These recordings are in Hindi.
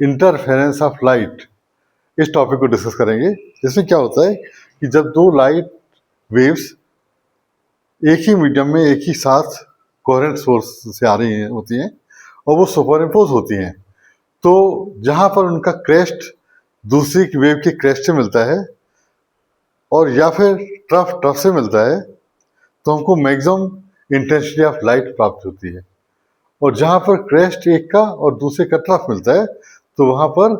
इंटरफेरेंस ऑफ लाइट, इस टॉपिक को डिस्कस करेंगे। जिसमें क्या होता है कि जब दो लाइट वेव्स एक ही मीडियम में एक ही साथ कोहेरेंट सोर्स से आ रही होती हैं और वो सुपर इम्पोज होती हैं, तो जहाँ पर उनका क्रेस्ट दूसरी वेव के क्रेस्ट से मिलता है और या फिर ट्रफ से मिलता है, तो हमको मैक्सिमम इंटेंसिटी ऑफ लाइट प्राप्त होती है। और जहाँ पर क्रेस्ट एक का और दूसरे का ट्रफ मिलता है, तो वहाँ पर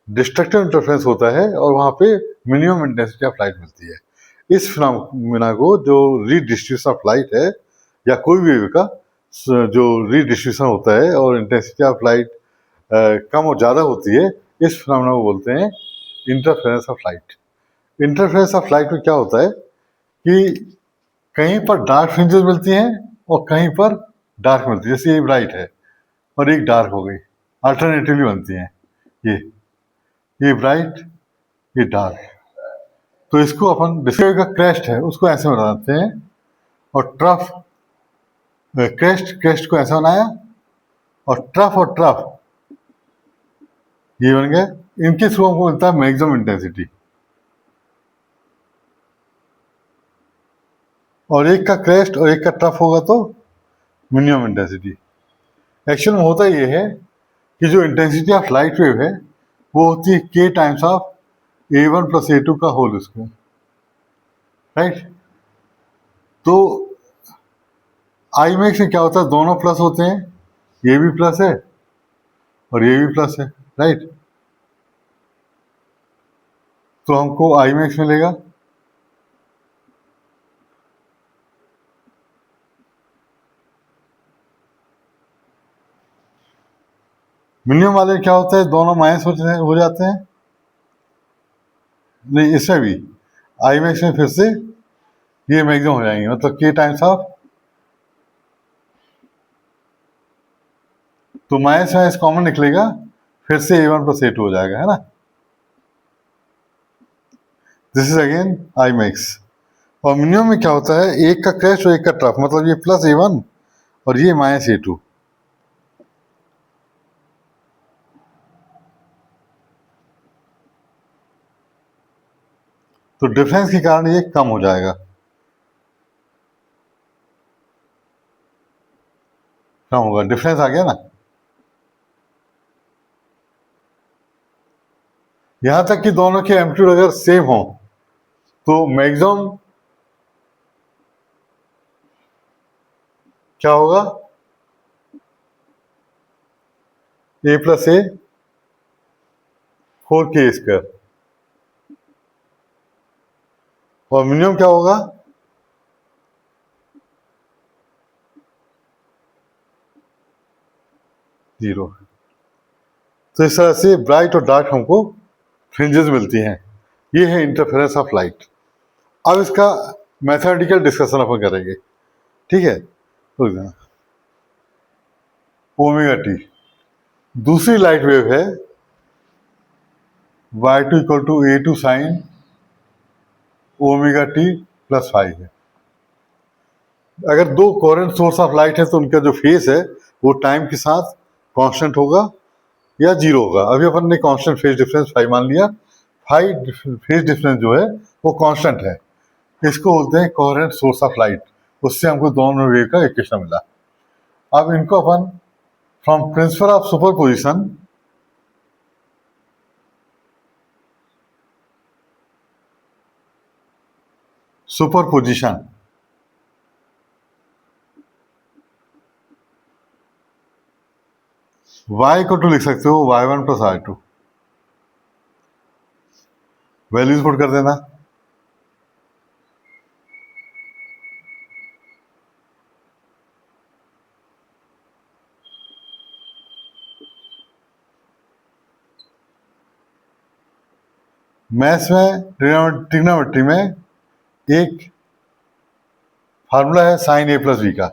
डिस्ट्रक्टिव इंटरफेरेंस होता है और वहाँ पे मिनिमम इंटेंसिटी ऑफ लाइट मिलती है। इस फिनोमेना को, जो रीडिस्ट्रीब्यूशन ऑफ लाइट है या कोई भी वेव का जो रीडिस्ट्रीब्यूशन होता है और इंटेंसिटी ऑफ लाइट कम और ज़्यादा होती है, इस फिनोमेना को बोलते हैं interference of light. Interference of light में क्या होता है कि कहीं पर डार्क फ्रिंजेस मिलती हैं और कहीं पर डार्क मिलती है। जैसे ये ब्राइट है और एक डार्क हो गई, अल्टरनेटिवली बनती हैं। ये ब्राइट, ये डार्क। तो इसको अपन डिस्कवर का क्रेस्ट है उसको ऐसे बनाते हैं, और क्रेस्ट को ऐसा बनाया, और ट्रफ ये बन गए। इनके थ्रू हमको मिलता है मैक्सिमम इंटेंसिटी। और एक का क्रेस्ट और एक का ट्रफ होगा तो मिनिमम इंटेंसिटी। एक्चुअल में होता ये है कि जो इंटेंसिटी ऑफ लाइट वेव है वो होती है k times of a1 plus a2 का होल स्क्वायर, राइट। तो आई मैक्स में क्या होता है, दोनों प्लस होते हैं, ये भी प्लस है और ये भी प्लस है, राइट। तो हमको आई मैक्स मिलेगा। मिनिमम वाले क्या होता है, दोनों माइनस हो जाते हैं। नहीं, इसमें भी आई मैक्स में फिर से ये मैक्सिमम हो जाएंगे, मतलब k टाइम्स ऑफ, तो माइनस माइनस कॉमन निकलेगा, फिर से a1 प्लस a2 हो जाएगा, है ना। This is again I max. और मिनिमम में क्या होता है, एक का क्रेस्ट और एक का ट्रफ, मतलब ये प्लस a1 और ये माइनस a2। तो डिफरेंस के कारण ये कम हो जाएगा, कम होगा, डिफरेंस आ गया ना। यहां तक कि दोनों के एम्पलीट्यूड अगर सेम हो तो मैक्सिमम क्या होगा, a plus a 4k square. और मिनिमम क्या होगा, जीरो। तो इस तरह से ब्राइट और डार्क हमको फ्रिंजेस मिलती हैं। ये है इंटरफेरेंस ऑफ लाइट। अब इसका मैथमेटिकल डिस्कशन अपन करेंगे, ठीक है। ओमेगा टी दूसरी लाइट वेव है, y2 equal to a2 sine omega t plus five है। अगर दो कोहेरेंट सोर्स ऑफ लाइट है तो उनका जो फेज है वो टाइम के साथ कांस्टेंट होगा या जीरो होगा। अभी अपन ने कांस्टेंट फेज डिफरेंस फाइव मान लिया। फाइव फेज डिफरेंस जो है वो कांस्टेंट है। इसको बोलते हैं कोहेरेंट सोर्स ऑफ लाइट। उससे हमको दोनों वेव का इक्वेशन मिला। अब इनको अपन from principle of superposition y को टू लिख सकते हो y1 plus y2। Values put कर देना। मैथ्स में ट्रिग्नोमेट्री में एक फार्मूला है साइन a प्लस बी का।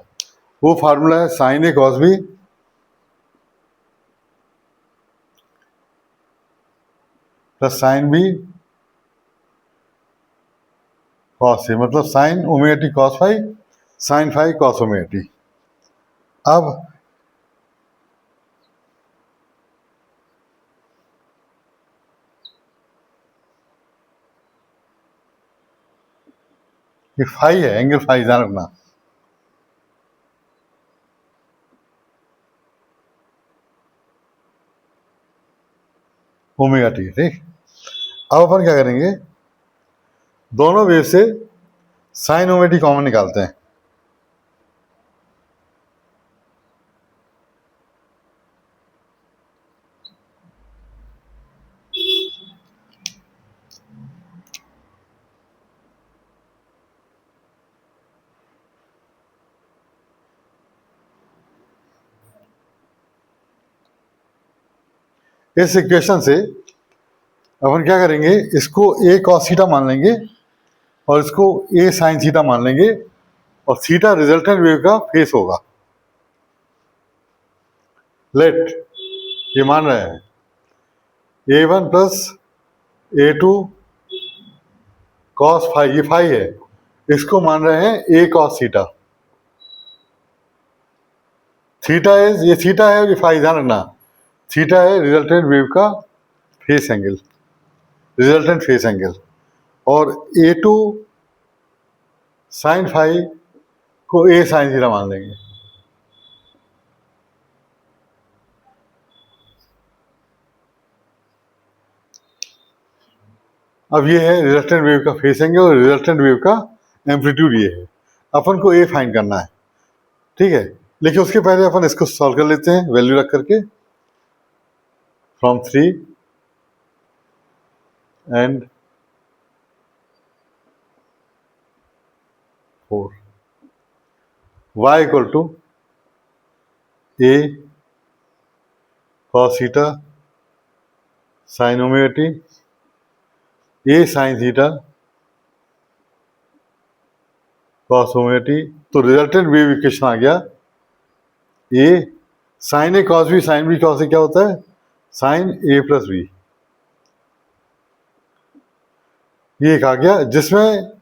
वो फार्मूला है sine a cos B plus sine B cos A, मतलब sine omega t cos phi, sine phi cos omega t. अब ये फाई है, एंगल फाई, ध्यान रखना। ओमेगा टी, ठीक। अब अपन क्या करेंगे, दोनों वेव से साइन ओमेगा टी कॉमन निकालते हैं। इस इक्वेशन से अपन क्या करेंगे, इसको ए कॉस थीटा मान लेंगे और इसको ए साइन थीटा मान लेंगे, और थीटा रिजल्टेंट वेव का फेस होगा। लेट, ये मान रहे हैं A1 plus A2 cos phi, ये फाई है, इसको मान रहे हैं ए कॉस थीटा। थीटा है, ये थीटा है, ये फाई, ध्यान रखना। थीटा है रिजल्टेंट वेव का face angle, resultant face angle. और A2 साइन फाई को ए साइन थीटा मान लेंगे। अब ये है रिजल्टेंट वेव का फेस एंगल और रिजल्टेंट वेव का एम्पलीट्यूड, ये है। अपन को ए फाइंड करना है, ठीक है। लेकिन उसके पहले अपन इसको सॉल्व कर लेते हैं वैल्यू रख करके। From 3 and 4, y equal to A cos theta sine omega t, A sine theta cos omega t. तो रिजल्टेंट वेव इक्वेशन आ गया A sine A cos B, sine B cos A क्या होता है, साइन ए प्लस बी। ये एक आ गया जिसमें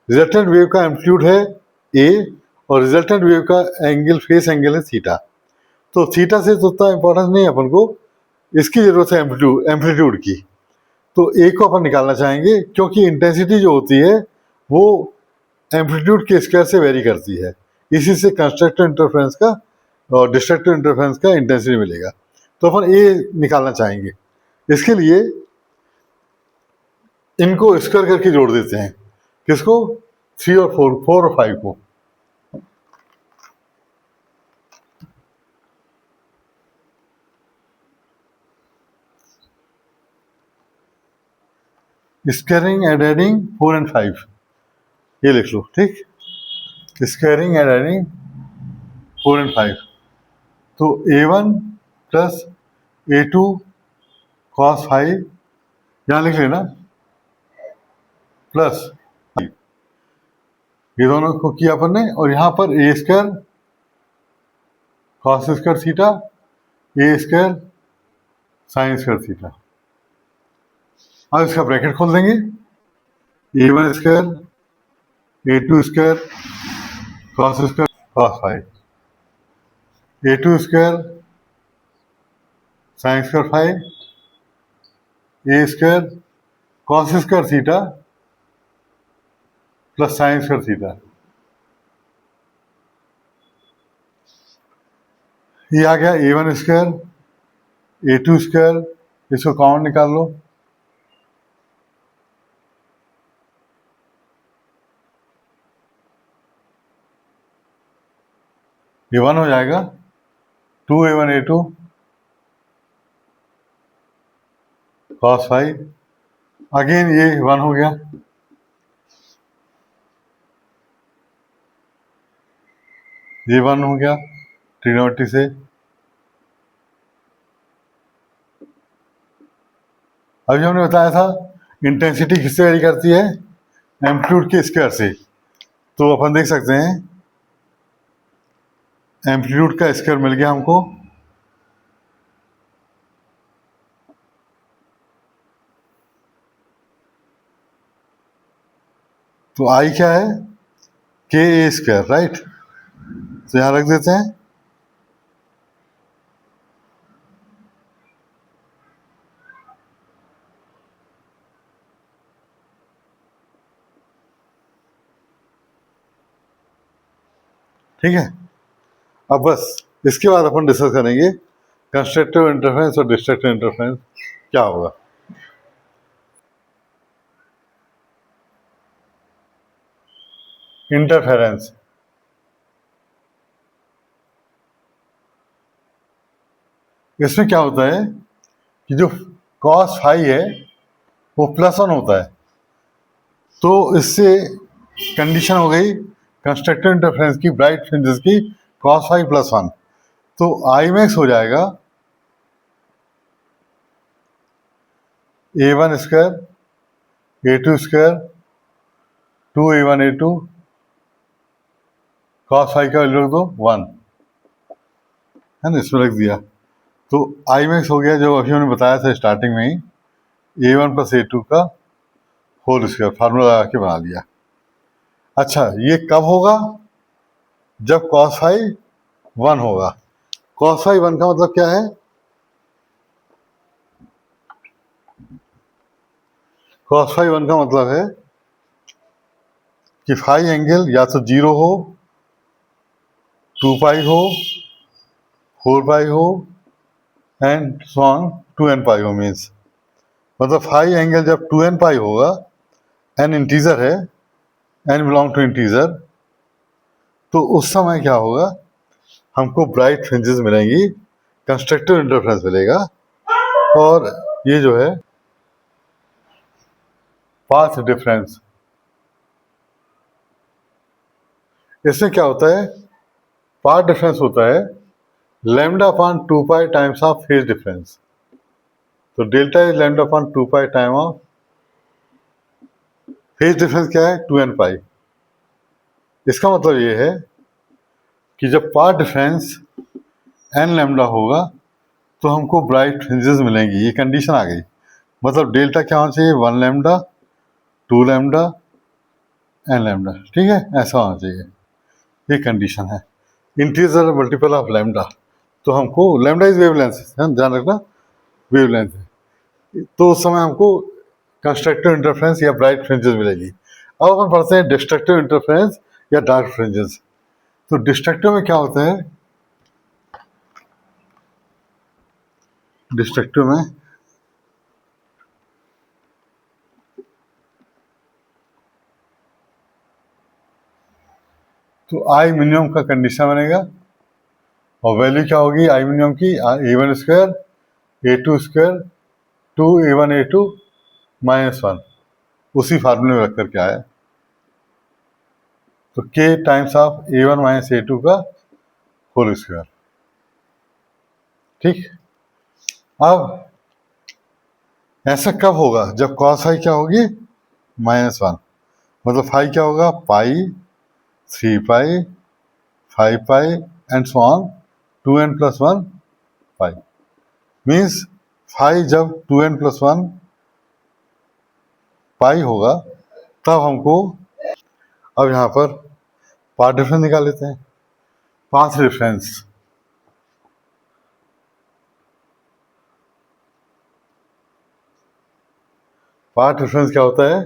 रिजल्टेंट वेव का एम्पलीट्यूड है ए और रिजल्टेंट वेव का एंगल फेस एंगल है थीटा। तो थीटा से तो उतना इंपॉर्टेंस नहीं है अपन को, इसकी जरूरत है एम्पलीट्यूड की। तो ए को अपन निकालना चाहेंगे क्योंकि इंटेंसिटी जो होती है वो एम्पलीट्यूड के स्क्वायर से वेरी करती है, इसी से कंस्ट्रक्टिव इंटरफेरेंस का और डिस्ट्रक्टिव इंटरफेरेंस का इंटेंसिटी मिलेगा। तो अपन ए निकालना चाहेंगे, इसके लिए इनको स्क्वायर करके जोड़ देते हैं। किसको, 3 और 4 और 5 को। स्क्वायरिंग एंड एडिंग 4 एंड 5, ये लिख लो, ठीक। स्क्वायरिंग एंड एडिंग 4 एंड 5, तो A1 प्लस A2 कॉस 5, यहाँ लिख लेना, प्लस ये दोनों को किया अपन ने, और यहाँ पर A square cos square theta, A square sine square theta. अब इसका ब्रैकेट खोल देंगे, A1 square A2 square cos square cos 5, A2 square sine square 5, A square cos square theta plus sine square theta. ये आ गया A1 स्क्वायर A2 स्क्वायर, इसको कॉमन निकाल लो, ये 1 हो जाएगा, 2A1 A2 कॉस 5, अगेन ये 1 हो गया, ये 1 हो गया ट्रिग्नोमेट्री से। अभी हमने बताया था इंटेंसिटी किससे वेरी करती है, एम्पलीट्यूड के स्क्वायर से। तो अपन देख सकते हैं एम्पलीट्यूड का स्क्वायर मिल गया हमको, तो आई क्या है, के ए स्क्वायर, राइट। तो यहाँ रख देते हैं, ठीक है। अब बस इसके बाद अपन डिस्कस करेंगे कंस्ट्रक्टिव इंटरफेरेंस और डिस्ट्रक्टिव इंटरफेरेंस क्या होगा। इंटरफेरेंस, इसमें क्या होता है कि जो कॉस फाई है वो +1 होता है, तो इससे कंडीशन हो गई कंस्ट्रक्टिव इंटरफेरेंस की, ब्राइट फ्रिंजेस की, कॉस फाई +1, तो आई मैक्स हो जाएगा A1 square A2 square 2A1 A2 cos phi का वैल्यू रख दो 1, है ना, इसमें रख दिया, तो आई मैक्स हो गया जो अभी हमने बताया था स्टार्टिंग में ही, A1 + A2 का होल स्क्वायर, फार्मूला लगा के बना लिया। अच्छा, ये कब होगा? जब कॉस फाई 1 होगा। कॉस फाई 1 का मतलब क्या है? कॉस फाई 1 का मतलब है कि फाई एंगल या तो 0 हो, 2 पाई हो, 4 पाई हो एंड सो ऑन 2n पाई हो। मीन्स मतलब फाई एंगल जब 2n पाई होगा, n इंटीजर है, n बिलोंग टू इंटीजर, तो उस समय क्या होगा, हमको ब्राइट फ्रिंजेस मिलेंगी, कंस्ट्रक्टिव इंटरफेरेंस मिलेगा, और ये जो है पाथ डिफरेंस, इसमें क्या होता है, पाथ डिफरेंस होता है λ/2 टाइम्स ऑफ फेज डिफरेंस, तो delta is λ/2 time of phase difference, क्या है 2n पाई। इसका मतलब ये है कि जब पाथ डिफरेंस n लैम्डा होगा तो हमको ब्राइट फ्रिंजेस मिलेंगी, ये कंडीशन आ गई। मतलब डेल्टा क्या होना चाहिए, 1 लैम्डा 2 लैम्डा n लैम्डा, ठीक है, ऐसा होना चाहिए, ये कंडीशन है। इंटीजर मल्टीपल ऑफ लैम्डा, तो हमको लैम्डा इज वेवलेंथ है, ध्यान रखना वेवलेंथ है, तो उस समय हमको कंस्ट्रक्टिव इंटरफेरेंस या ब्राइट फ्रिंजेस मिलेगी। अब अपन पढ़ते हैं डिस्ट्रक्टिव इंटरफेरेंस या डार्क फ्रिंजेस। तो डिस्ट्रक्टिव में क्या होता है, डिस्ट्रक्टिव में तो आई मिनिमम का कंडीशन बनेगा, और वैल्यू क्या होगी आई मिनिमम की, A1 square A2 square 2A1 A2 -1, उसी फार्मूले में रख कर के आया, तो k times of A1 - A2 का होल स्क्वायर। ठीक, अब ऐसा कब होगा, जब कॉस फाई क्या होगी -1, मतलब फाई क्या होगा, pi 3 pi 5 pi and so on 2n + 1 pi. Means phi जब 2n + 1 पाई होगा तब हमको, अब यहाँ पर पाथ डिफरेंस निकाल लेते हैं। पाथ डिफरेंस, पाथ डिफरेंस क्या होता है,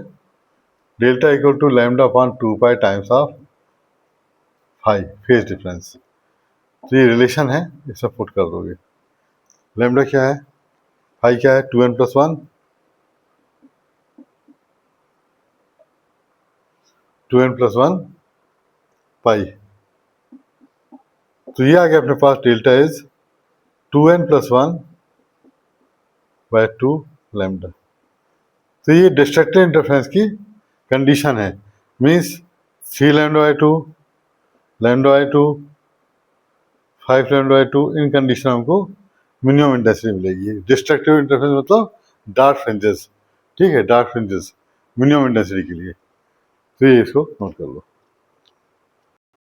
delta equal to λ/2 times of phi phase difference. तो ये रिलेशन है, इसमें पुट कर दोगे। लैम्डा क्या है, फाई क्या है, 2n + 1 2n + 1 पाई, तो ये आ गया अपने पास, डेल्टा इज 2n + 1/2 लैम्डा। तो ये डिस्ट्रक्टिव इंटरफेरेंस की कंडीशन है। मीन्स 3 λ/2 λ/2 5 λ/2, इन कंडीशन हमको मिनिमम इंटेंसिटी मिलेगी। डिस्ट्रक्टिव इंटरफेरेंस मतलब डार्क फ्रिंजेस, ठीक है, डार्क फ्रिंजेस मिनिमम इंटेंसिटी के लिए। तो ये इसको नोट कर लो।